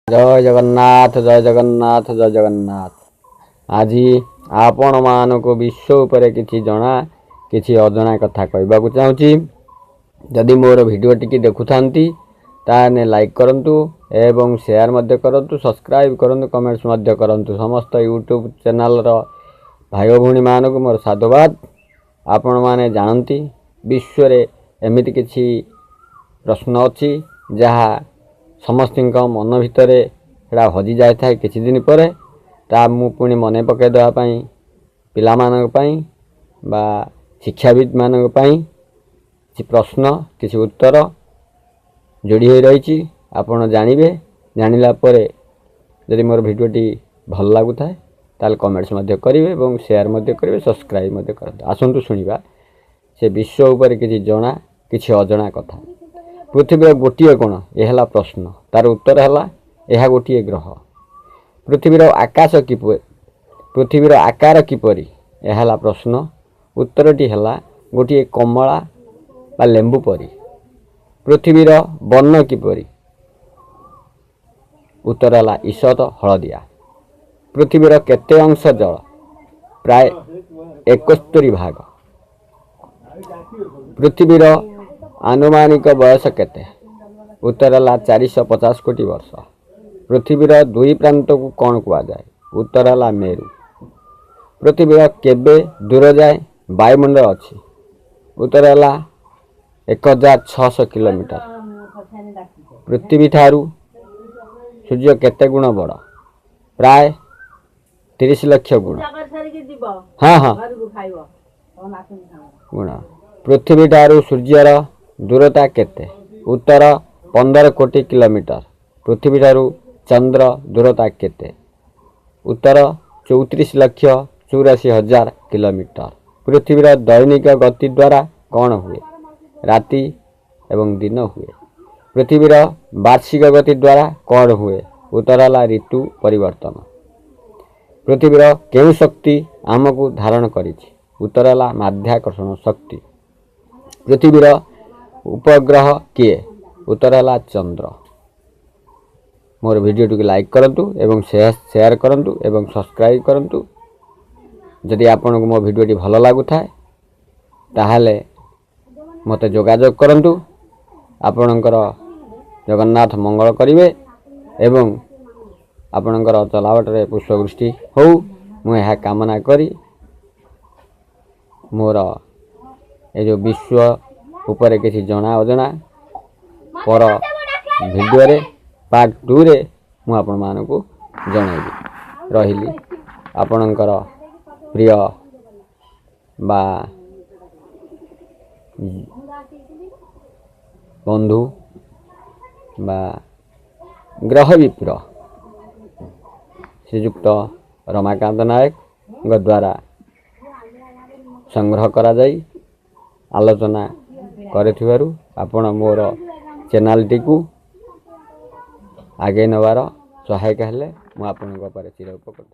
जय जगन्नाथ जय जगन्नाथ जय जगन्नाथ। आज आपण मानक विश्व उपरे किछि जना किछि अजना कथा कहबाकू चाहूँगी। जदि मोर वीडियो टी देखुथांती ताने लाइक करंतु एवं शेयर मध्य करंतु, सब्सक्राइब करंतु, कमेंट्स मध्य करंतु। समस्त यूट्यूब चैनल रो भाई भौणी मानक मोर साधुवाद। आपण माने जानती विश्व रे एमिति किछि प्रश्न अछि जहा समस्त मन भितर एटा हजि जाए था किछि दिन पर ता मु पुणी मन पकई देवाई पिला बा शिक्षाविद मानक किछि प्रश्न किछि उत्तर जोड़ी हो रही आपण जानवे। जानिला परे यदि मोर भिडियोटी भल लगु थाए ताल कमेंट्स मध्य करेंगे और शेयर मध्य करेंगे, सब्सक्राइब मध्य करते। आसतु शुणा से विश्व उपर किछि जना किछि अजना कथा। पृथ्वी गोटे कोण यह प्रश्न, तार उत्तर है यह गोटे ग्रह। पृथ्वीर आकाश किपरि, पृथ्वीर आकार किपरि यह प्रश्न। उत्तरटी है गोटे कमला बा लेंबू परी। पृथ्वीर वर्ण किपरि, उत्तर है ईषद हलदिया। पृथ्वीर केते अंश जल, प्राय 71 भाग। पृथ्वीर आनुमानिक बयस केते, उत्तर है 450 कोटी वर्ष। पृथ्वीर दुई प्रांत को कौन कह जाए, उत्तर है मेरु। पृथ्वीर केबे दूर जाए वायुमंडल अच्छी, उत्तर है 1600 किलोमीटर। पृथ्वी ठारू सूर्य केते गुण बड़, प्राय 30 लाख गुण। हाँ हाँ गुण। पृथ्वी ठारू सूर्यर दूरता केते, उत्तर 15 कोटी किलोमीटर। पृथ्वी ठारू चंद्र दूरता केते, उत्तर 34,84,000 किलोमीटर। पृथ्वीर दैनिक गति द्वारा कौन हुए, राति एवं दिन हुए। पृथ्वीर वार्षिक गति द्वारा कौन हुए, उत्तर है ऋतु परिवर्तन। पृथ्वीर केउ शक्ति आमको धारण करिछि, उत्तर है माध्याकर्षण शक्ति। पृथ्वीर उपग्रह किए, उत्तर है चंद्र। मोर वीडियो टी लाइक करंतु एवं शेयर करंतु एवं सब्सक्राइब करंतु। जदि आपन को मो वीडियो टी भल लागु थाए ताहाले मते जोगाजोग करंतु। आपणकर जगन्नाथ मंगल करिवे एवं आपणकर चलावटरे पुष्पवृष्टि हो मु यह कामना करी मोर ए जो विश्व उपरे किसी जना अजना पर वीडियो रे पार्ट 2 रे मु आपण मानकु जणाइबी। रहिली आपणकर प्रिय बा बंधु बा ग्रह विप्र श्रीयुक्त रमाकांत नायक द्वारा संग्रह करा जाई आलोचना करिथिबारु आपण मोर चैनल टी को आगे नवार सहायक हेले मु आपन चिर उपकृत।